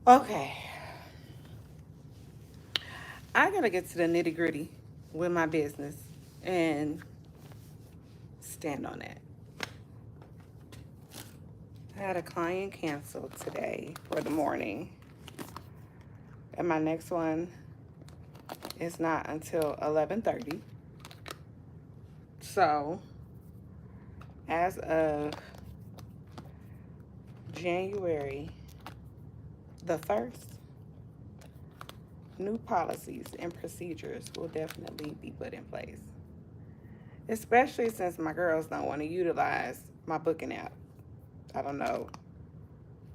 Okay, I gotta get to the nitty gritty with my business and stand on that. I had a client cancel today for the morning, and my next one is not until 11:30. So, as of January the 1st, new policies and procedures will definitely be put in place, especially since my girls don't want to utilize my booking app. I don't know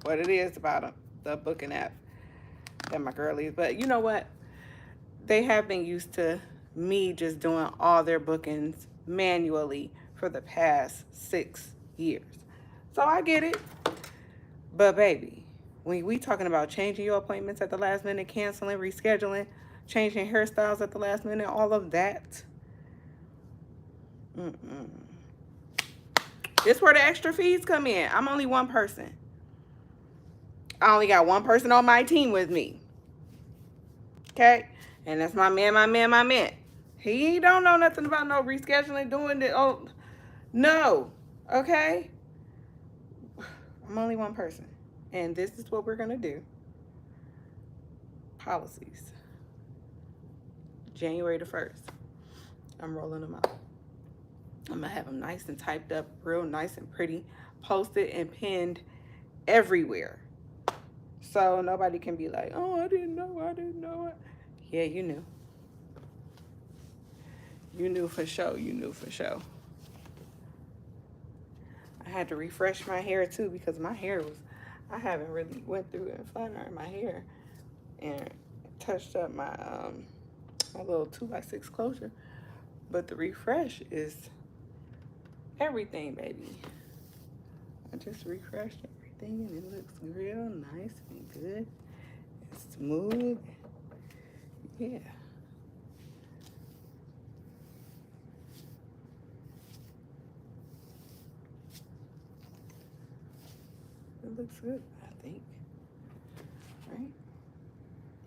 what it is about the booking app that my girlies, but you know what? They have been used to me just doing all their bookings manually for the past 6 years. So I get it. But baby, when we talking about changing your appointments at the last minute, canceling, rescheduling, changing hairstyles at the last minute, all of that, mm-mm. This where the extra fees come in. I'm only one person. I only got one person on my team with me. Okay? And that's my man, my man, my man. He don't know nothing about no rescheduling, doing it. Oh, no. Okay? I'm only one person. And this is what we're going to do. Policies. January the 1st. I'm rolling them out. I'm going to have them nice and typed up, real nice and pretty, posted and pinned everywhere. So nobody can be like, oh, I didn't know it. Yeah, you knew. You knew for sure. You knew for sure. I had to refresh my hair too because my hair was, I haven't really went through and flat ironed my hair and touched up my little 2x6 closure. But the refresh is everything, baby. I just refreshed everything and it looks real nice and good. It's smooth. Yeah. It looks good, I think. Right?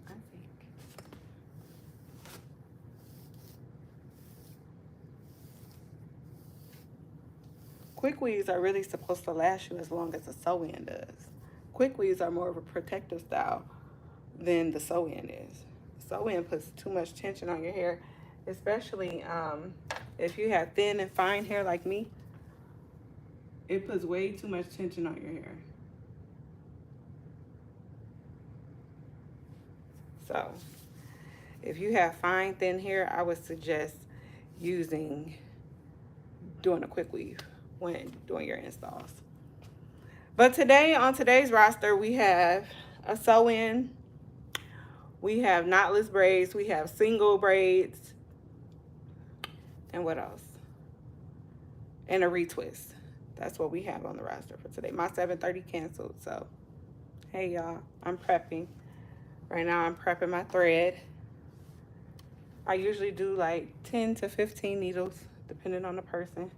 I think. Quick weaves are really supposed to last you as long as the sew-in does. Quick weaves are more of a protective style than the sew-in is. Sew-in puts too much tension on your hair, especially if you have thin and fine hair like me. It puts way too much tension on your hair. So, if you have fine, thin hair, I would suggest doing a quick weave when doing your installs. But today, on today's roster, we have a sew-in, we have knotless braids, we have single braids, and what else? And a retwist. That's what we have on the roster for today. My 7:30 canceled, so hey y'all, I'm prepping. Right now I'm prepping my thread. I usually do like 10 to 15 needles, depending on the person.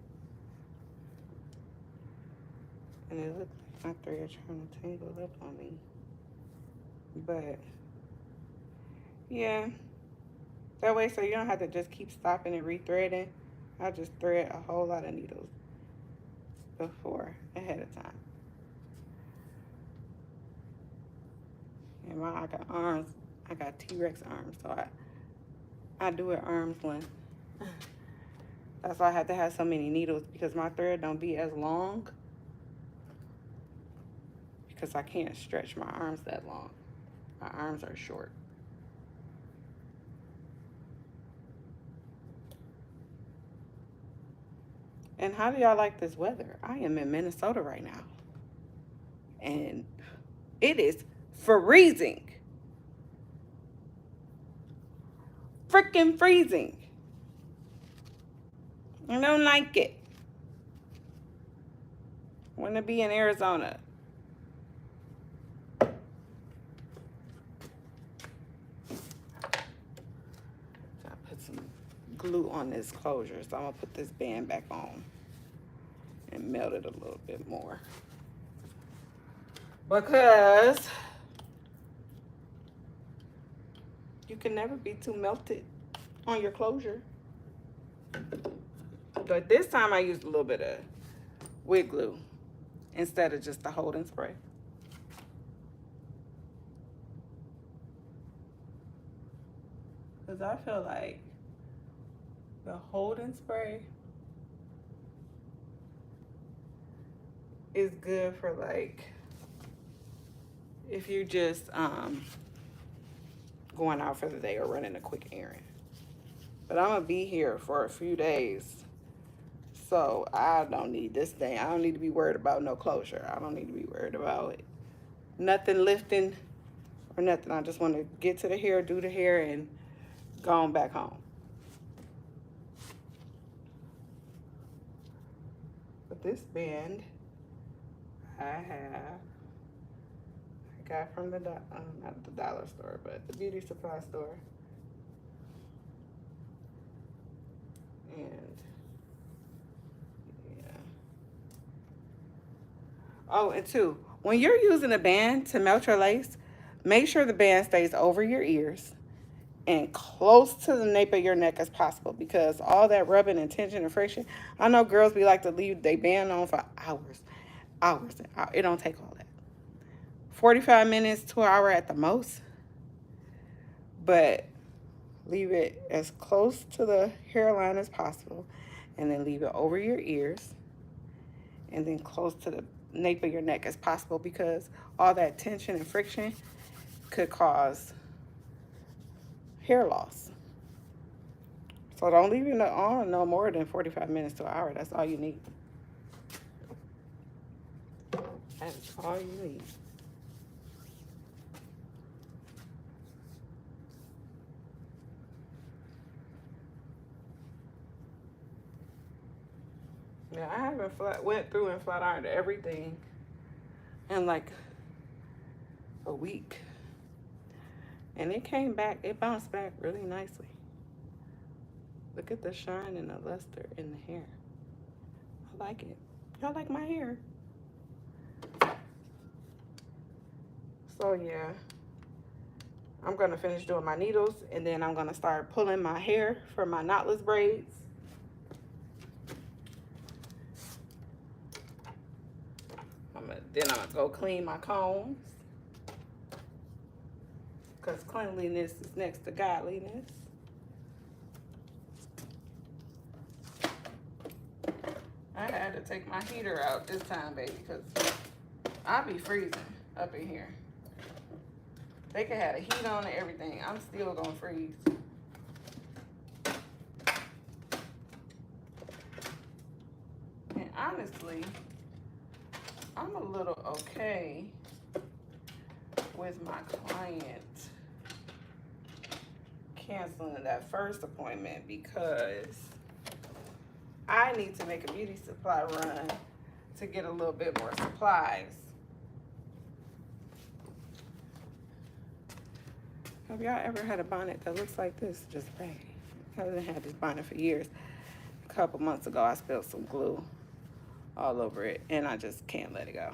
And it looks like my thread trying to tangle up on me. But yeah, that way so you don't have to just keep stopping and rethreading. I just thread a whole lot of needles before, ahead of time. And I got arms, I got T-Rex arms, so I do it arms length. That's why I have to have so many needles, because my thread don't be as long, because I can't stretch my arms that long. My arms are short. And how do y'all like this weather? I am in Minnesota right now, and it is freezing. Freaking freezing. I don't like it. I want to be in Arizona. I put some glue on this closure, so I'm going to put this band back on and melt it a little bit more. Because can never be too melted on your closure. But this time I used a little bit of wig glue instead of just the holding spray. Because I feel like the holding spray is good for like if you just going out for the day or running a quick errand. But I'm gonna be here for a few days, so I don't need this thing. I don't need to be worried about no closure. I don't need to be worried about it. Nothing lifting or nothing. I just want to get to the hair, do the hair, and go on back home. But this band I got from the not the dollar store, but the beauty supply store. And yeah. Oh, and two, when you're using a band to melt your lace, make sure the band stays over your ears and close to the nape of your neck as possible, because all that rubbing and tension and friction, I know girls be like to leave their band on for hours. It don't take all that. 45 minutes to an hour at the most. But leave it as close to the hairline as possible, and then leave it over your ears, and then close to the nape of your neck as possible, because all that tension and friction could cause hair loss. So don't leave it on no more than 45 minutes to an hour. That's all you need. That's all you need. Yeah, I haven't went through and flat ironed everything in like a week. And it came back, it bounced back really nicely. Look at the shine and the luster in the hair. I like it. Y'all like my hair? So yeah, I'm gonna finish doing my needles, and then I'm gonna start pulling my hair for my knotless braids. Then I'm gonna go clean my combs, because cleanliness is next to godliness. I had to take my heater out this time, baby, because I'll be freezing up in here. They could have the heat on and everything. I'm still gonna freeze. And honestly, I'm a little okay with my client canceling that first appointment, because I need to make a beauty supply run to get a little bit more supplies. Have y'all ever had a bonnet that looks like this? Just raggedy. I haven't had this bonnet for years. A couple months ago, I spilled some glue all over it, and I just can't let it go.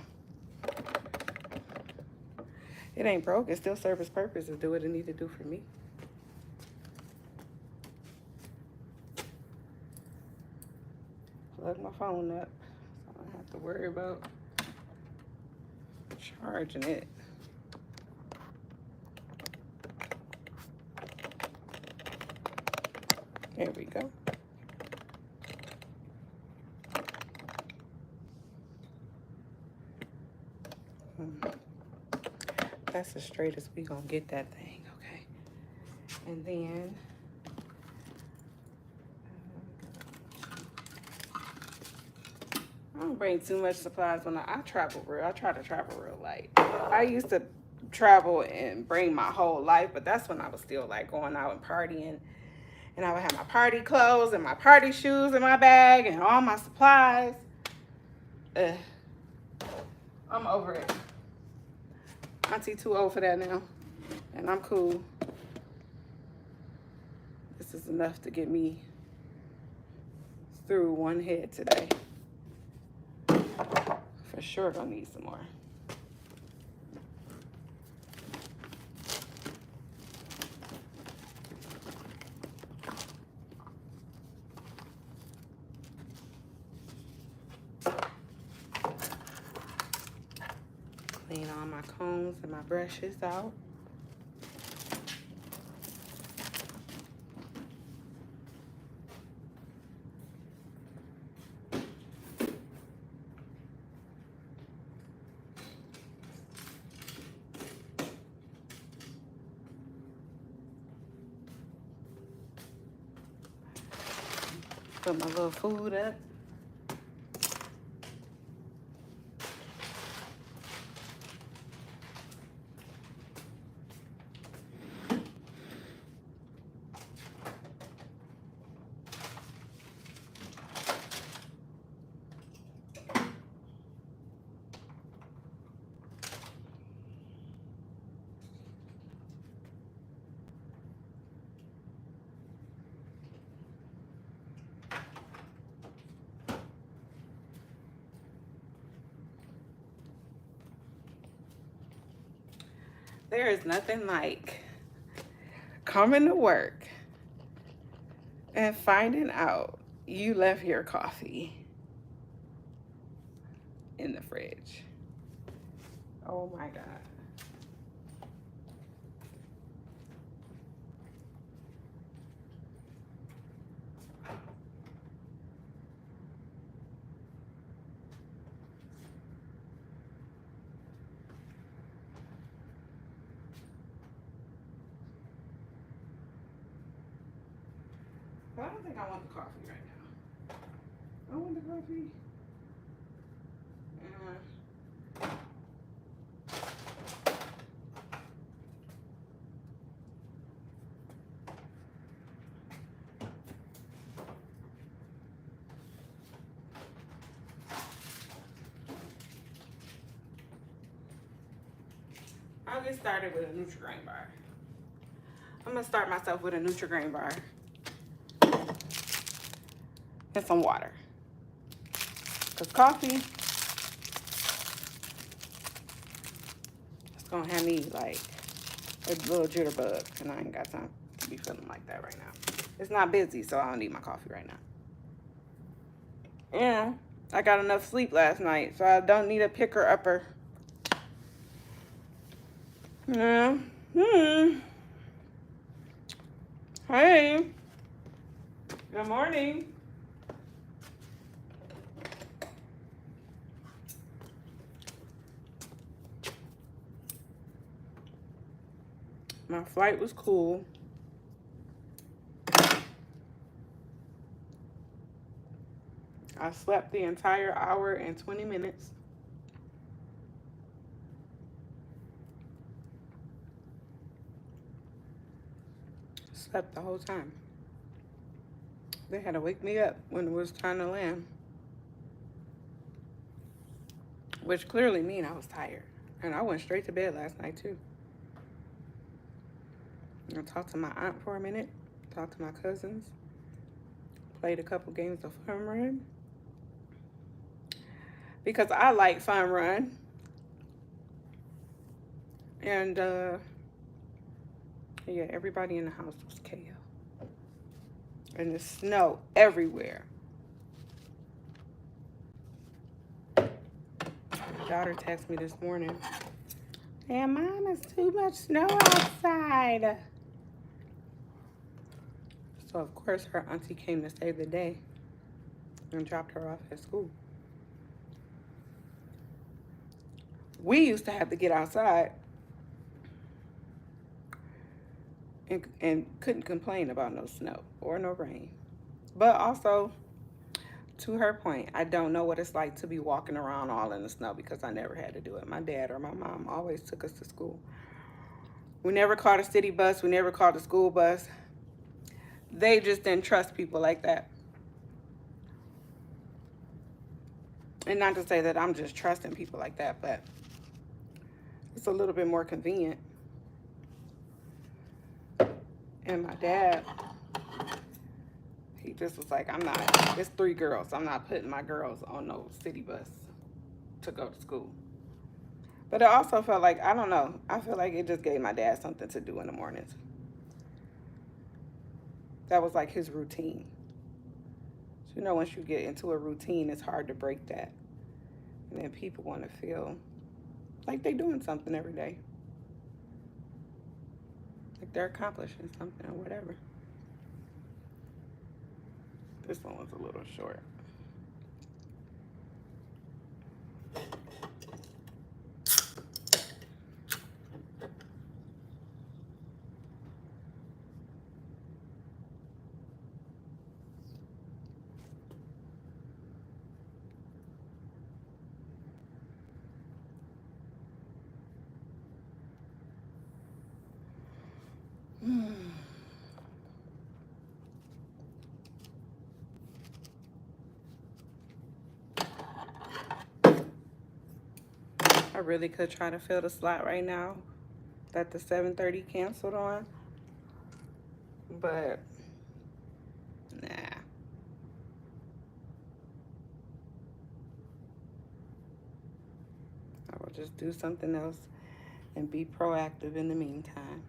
It ain't broke. It still serves its purpose to do what it need to do for me. Plug my phone up, so I don't have to worry about charging it. There we go. That's as straight as we gonna get that thing, okay? And then I don't bring too much supplies when I travel real. I try to travel real light. I used to travel and bring my whole life, but that's when I was still like going out and partying. And I would have my party clothes and my party shoes in my bag and all my supplies. I'm over it. Auntie too old for that now, and I'm cool. This is enough to get me through one head today. For sure gonna need some more. clean all my combs and my brushes out. Put my little food up. There is nothing like coming to work and finding out you left your coffee in the fridge. Oh my God. I don't think I want the coffee right now. I want the coffee. I'll get started with a Nutri-Grain bar. I'm gonna start myself with a Nutri-Grain bar and some water. Cause coffee, it's gonna have me like a little jitterbug, and I ain't got time to be feeling like that right now. It's not busy, so I don't need my coffee right now. And I got enough sleep last night, so I don't need a picker-upper. Yeah. Hey. Good morning. My flight was cool. I slept the entire hour and 20 minutes. Slept the whole time. They had to wake me up when it was time to land. Which clearly mean I was tired. And I went straight to bed last night too. I talked to my aunt for a minute. Talked to my cousins. Played a couple games of Fun Run. Because I like Fun Run. And yeah, everybody in the house was KO. And the snow everywhere. My daughter texted me this morning. Hey, Mom, it's too much snow outside. So, of course, her auntie came to save the day and dropped her off at school. We used to have to get outside and couldn't complain about no snow or no rain. But also, to her point, I don't know what it's like to be walking around all in the snow because I never had to do it. My dad or my mom always took us to school. We never caught a city bus. We never caught a school bus. They just didn't trust people like that. And not to say that I'm just trusting people like that, but it's a little bit more convenient. And my dad, he just was like, it's 3 girls. I'm not putting my girls on no city bus to go to school. But it also felt like, I don't know, I feel like it just gave my dad something to do in the mornings. That was like his routine. So, you know, once you get into a routine, it's hard to break that. And then people want to feel like they doing something every day. Like they're accomplishing something or whatever. This one was a little short. I really could try to fill the slot right now that the 7:30 canceled on, but nah. I will just do something else and be proactive in the meantime.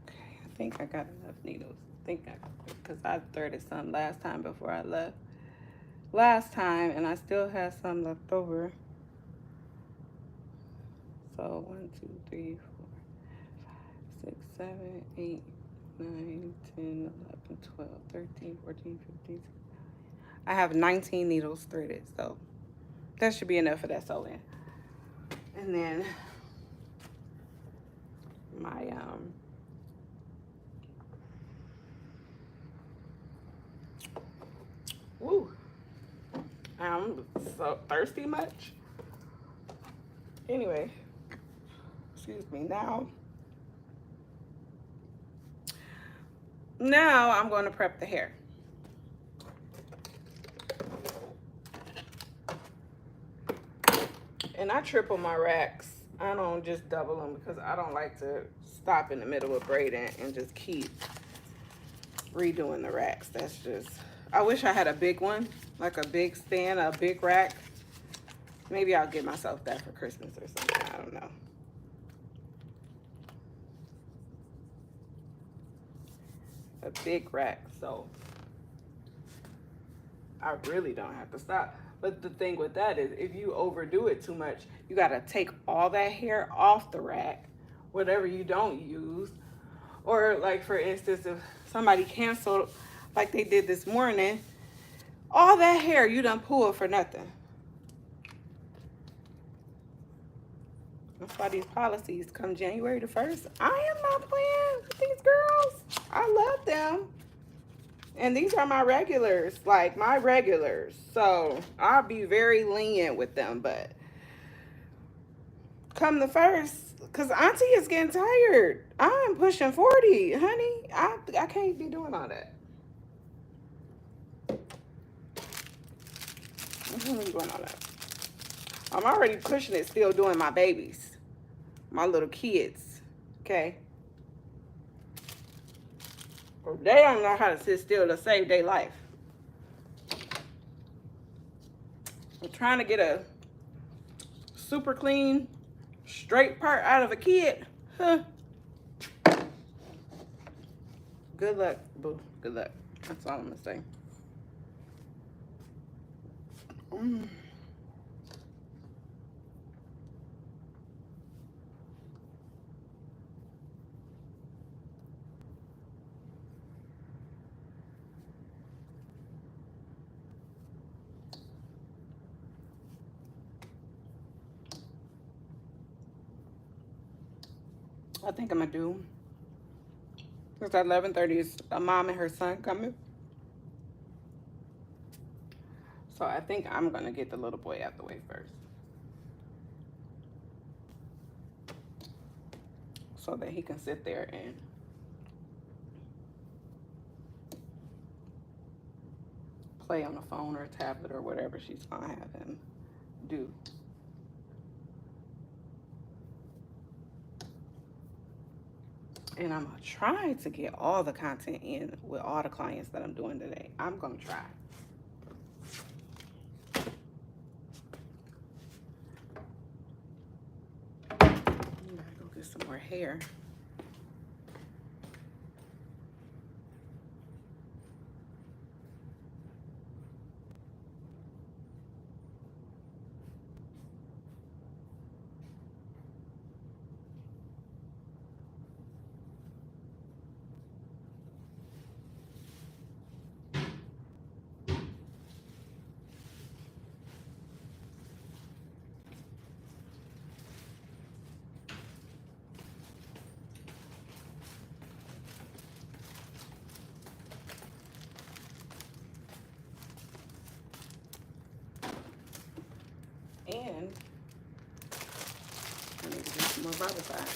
Okay, I think I got enough needles. Because I threaded some last time before I left. Last time, and I still had some left over. So 1, 2, 3, 4, 5, 6, 7, 8, 9, 10, 11, 12, 13, 14, 15. I have 19 needles threaded, so that should be enough for that sew in. And then my woo, I'm so thirsty much. Anyway, excuse me. Now I'm going to prep the hair. And I triple my racks. I don't just double them because I don't like to stop in the middle of braiding and just keep redoing the racks. That's just, I wish I had a big one, like a big stand, a big rack. Maybe I'll get myself that for Christmas or something. I don't know. A big rack, so I really don't have to stop. But the thing with that is if you overdo it too much, you got to take all that hair off the rack, whatever you don't use. Or like, for instance, if somebody canceled like they did this morning, all that hair you done pulled for nothing. That's why these policies come January the 1st. I am not playing with these girls. I love them. And these are my regulars, like my regulars. So I'll be very lenient with them. But come the 1st, because Auntie is getting tired. I'm pushing 40, honey. I can't be doing all that. I can't be doing all that. I'm already pushing it, still doing my babies, my little kids, okay? They don't know how to sit still to save their life. I'm trying to get a super clean, straight part out of a kid. Huh. Good luck, boo. Good luck. That's all I'm gonna say. I think I'm gonna do, because at 11:30 is a mom and her son coming. So I think I'm gonna get the little boy out the way first, so that he can sit there and play on the phone or tablet or whatever she's gonna have him do. And I'm gonna try to get all the content in with all the clients that I'm doing today. I'm gonna try. There's some more hair. And I need to get some more barbicide.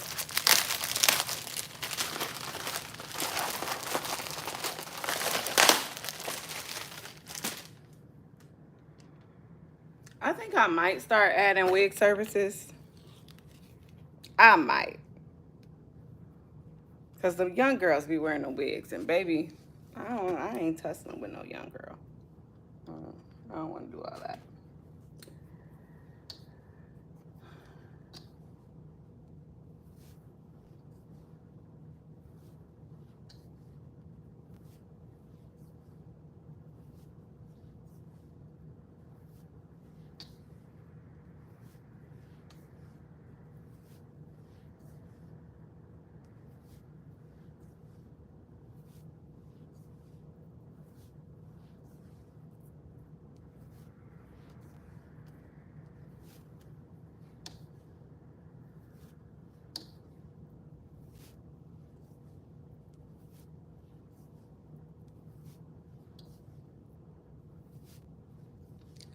I think I might start adding wig services. I might. Because the young girls be wearing the wigs. And baby, I ain't tussling with no young girl. I don't want to do all that.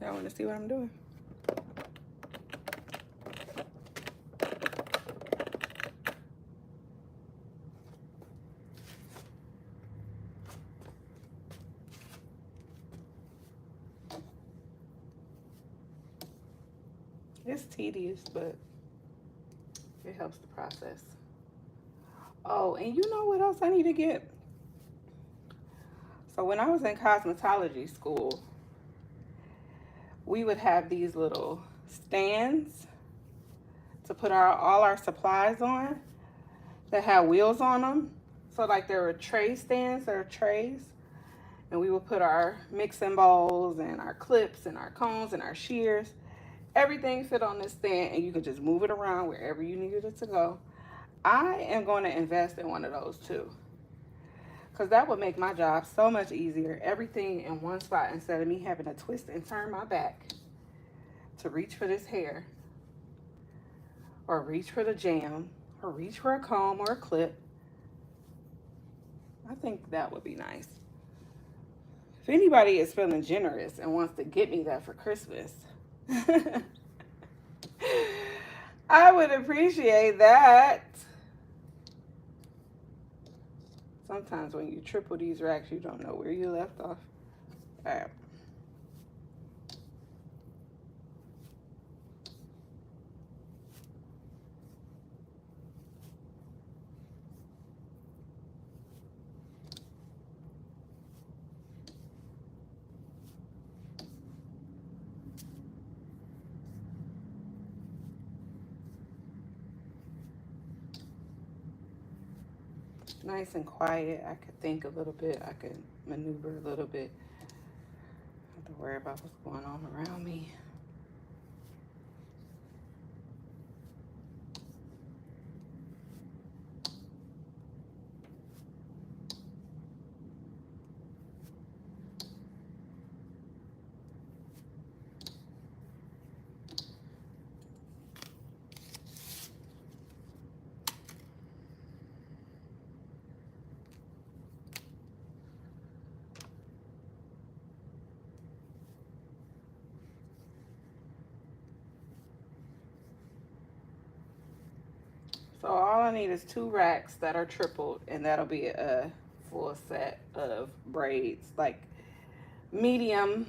Y'all want to see what I'm doing? It's tedious, but it helps the process. Oh, and you know what else I need to get? So when I was in cosmetology school, we would have these little stands to put all our supplies on that had wheels on them. So like there were tray stands, there are trays, and we would put our mixing bowls and our clips and our combs and our shears. Everything fit on this stand, and you could just move it around wherever you needed it to go. I am going to invest in one of those too, because that would make my job so much easier. Everything in one spot instead of me having to twist and turn my back to reach for this hair, or reach for the jam, or reach for a comb or a clip. I think that would be nice. If anybody is feeling generous and wants to get me that for Christmas, I would appreciate that. Sometimes when you triple these racks, you don't know where you left off. All right. Nice and quiet. I could think a little bit. I could maneuver a little bit. I don't have to worry about what's going on around me. So all I need is 2 racks that are tripled, and that'll be a full set of braids, like medium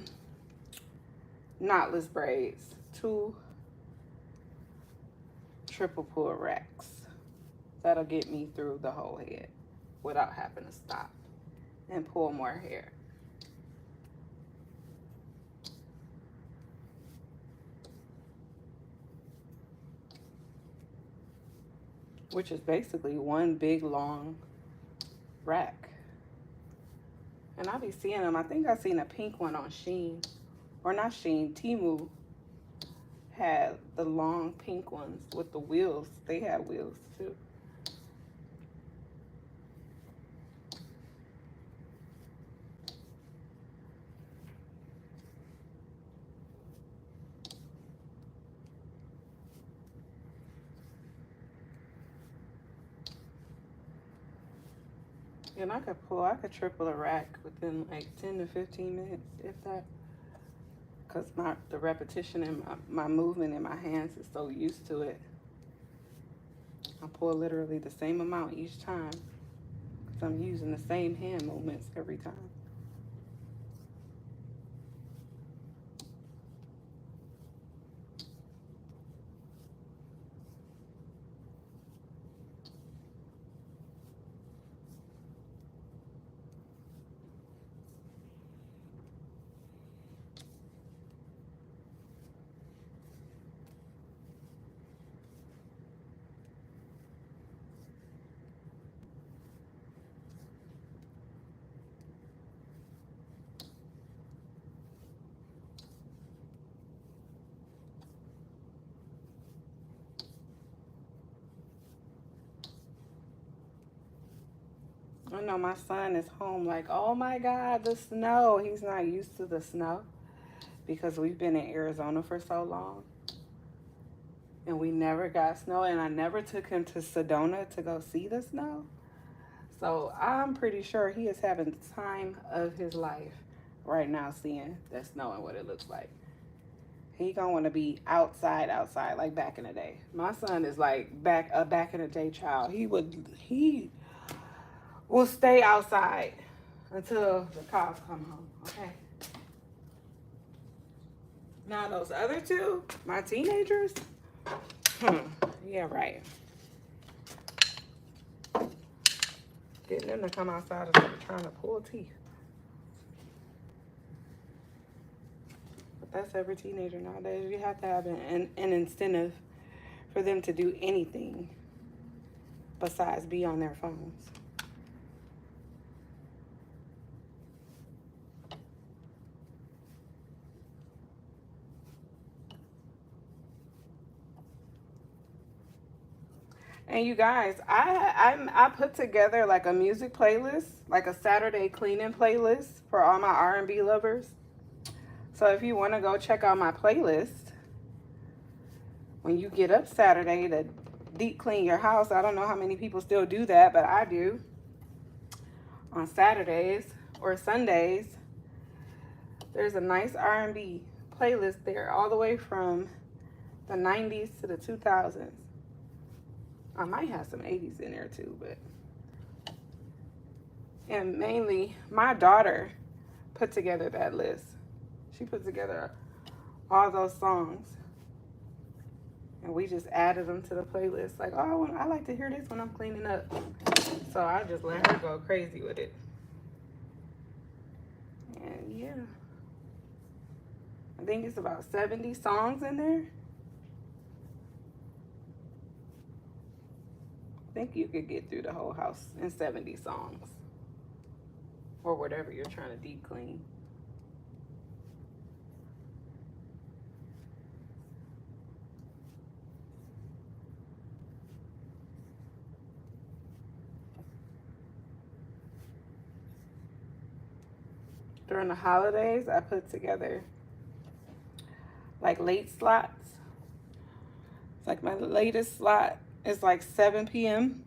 knotless braids. 2 triple pull racks. That'll get me through the whole head without having to stop and pull more hair. which is basically one big long rack. And I'll be seeing them. I think I seen a pink one on Shein, or not Shein, Temu had the long pink ones with the wheels. They had wheels too. And I could triple a rack within like 10 to 15 minutes, if that. Because the repetition and my movement in my hands is so used to it. I pull literally the same amount each time because I'm using the same hand movements every time. I know my son is home like, oh my God, the snow. He's not used to the snow because we've been in Arizona for so long. And we never got snow. And I never took him to Sedona to go see the snow. So I'm pretty sure he is having the time of his life right now seeing that snow and what it looks like. He gonna want to be outside like back in the day. My son is like back in the day child. He will stay outside until the cows come home. Okay. Now those other two, my teenagers. Yeah, right. Getting them to come outside is like trying to pull teeth. But that's every teenager nowadays. You have to have an incentive for them to do anything besides be on their phones. And you guys, I put together like a music playlist, like a Saturday cleaning playlist for all my R&B lovers. So if you want to go check out my playlist, when you get up Saturday to deep clean your house, I don't know how many people still do that, but I do. On Saturdays or Sundays, there's a nice R&B playlist there, all the way from the 90s to the 2000s. I might have some 80s in there too, but. And mainly, my daughter put together that list. She put together all those songs. And we just added them to the playlist. Like, oh, I like to hear this when I'm cleaning up. So I just let her go crazy with it. And yeah. I think it's about 70 songs in there. I think you could get through the whole house in 70 songs. Or whatever you're trying to deep clean. During the holidays, I put together like late slots. It's like my latest slot is like 7 p.m.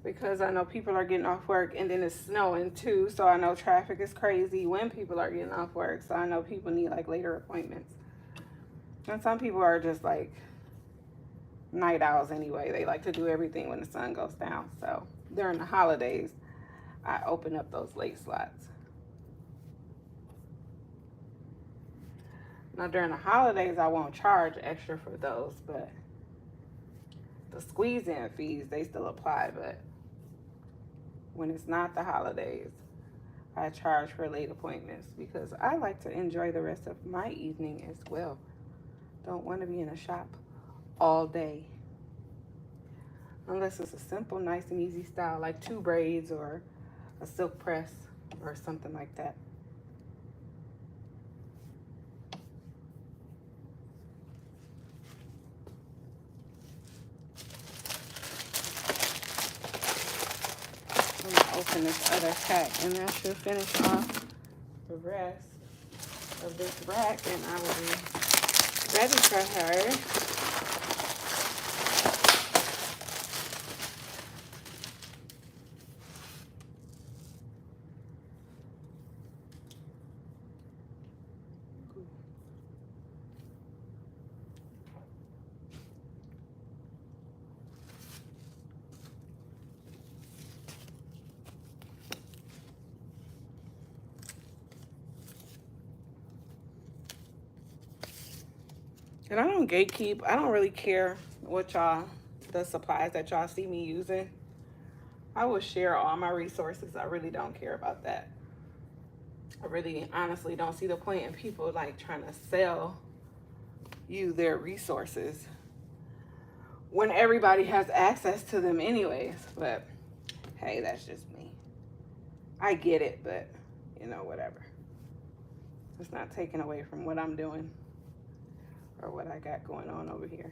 Because I know people are getting off work and then it's snowing too. So I know traffic is crazy when people are getting off work. So I know people need like later appointments. And some people are just like night owls anyway. They like to do everything when the sun goes down. So during the holidays, I open up those late slots. Now during the holidays, I won't charge extra for those, but the squeeze-in fees, they still apply. But when it's not the holidays, I charge for late appointments because I like to enjoy the rest of my evening as well. Don't want to be in a shop all day. Unless it's a simple, nice and easy style, like 2 braids or a silk press or something like that. I'm gonna open this other pack and that should finish off the rest of this rack and I will be ready for her. And I don't gatekeep. I don't really care what the supplies that y'all see me using. I will share all my resources. I really don't care about that. I really honestly don't see the point in people like trying to sell you their resources when everybody has access to them anyways. But hey, that's just me. I get it, but you know, whatever. It's not taken away from what I'm doing or what I got going on over here.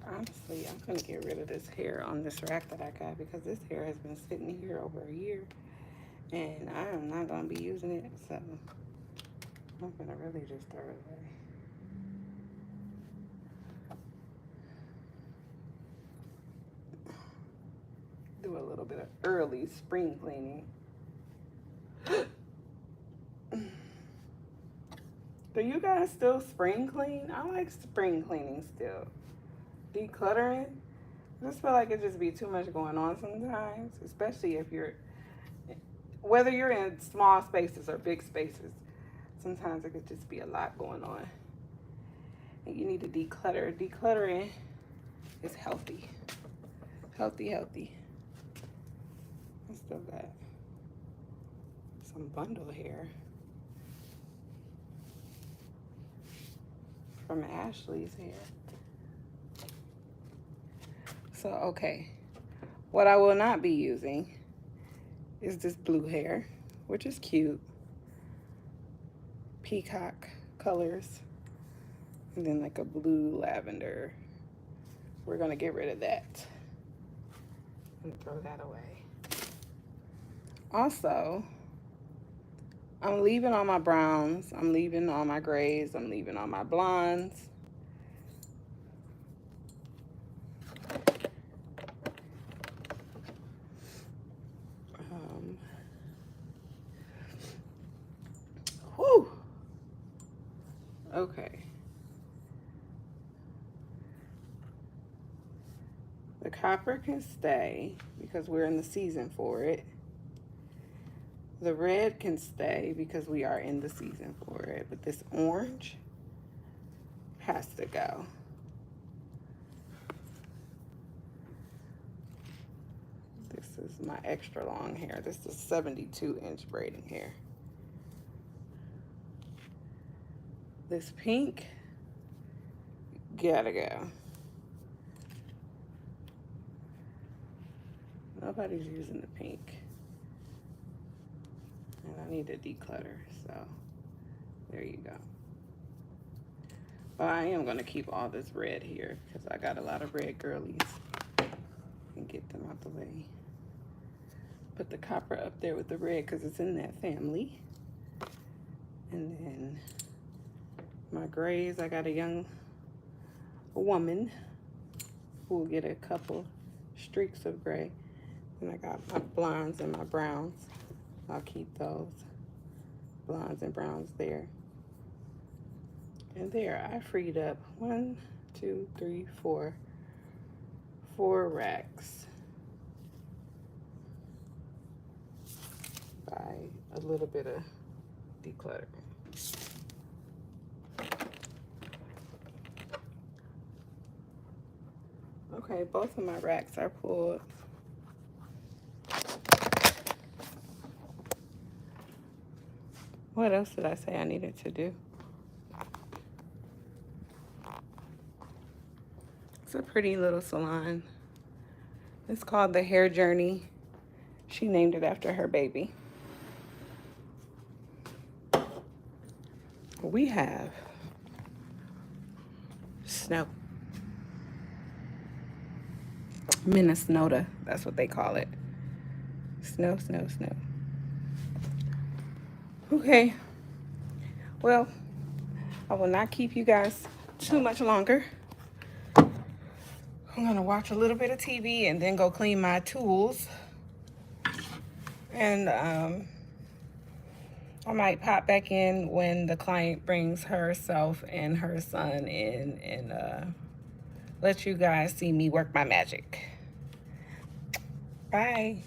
Honestly, I'm gonna get rid of this hair on this rack that I got because this hair has been sitting here over a year and I am not gonna be using it, so I'm gonna really just throw it away. Do a little bit of early spring cleaning. Do you guys still spring clean? I like spring cleaning still. Decluttering. I just feel like it just be too much going on sometimes, especially if whether you're in small spaces or big spaces. Sometimes it could just be a lot going on. And you need to declutter. Decluttering is healthy. Healthy. I still got some bundle hair from Ashley's hair. So, okay. What I will not be using is this blue hair, which is cute. Peacock colors. And then like a blue lavender. We're gonna get rid of that and throw that away. Also, I'm leaving all my browns, I'm leaving all my grays, I'm leaving all my blondes. Whew. Okay. The copper can stay because we're in the season for it. The red can stay because we are in the season for it, but this orange has to go. This is my extra long hair. This is 72-inch braiding hair. This pink gotta go. Nobody's using the pink. And I need to declutter, so there you go. But I am gonna keep all this red here because I got a lot of red girlies and get them out the way. Put the copper up there with the red because it's in that family. And then my grays, I got a woman who will get a couple streaks of gray. And I got my blondes and my browns. I'll keep those blondes and browns there. And there, I freed up 1, 2, 3, 4 racks by a little bit of decluttering. Okay, both of my racks are pulled. What else did I say I needed to do? It's a pretty little salon. It's called The Hair Journey. She named it after her baby. We have snow. Minnesota, that's what they call it. Snow, snow, snow. Okay, well, I will not keep you guys too much longer. I'm gonna watch a little bit of TV and then go clean my tools. And I might pop back in when the client brings herself and her son in and let you guys see me work my magic. Bye.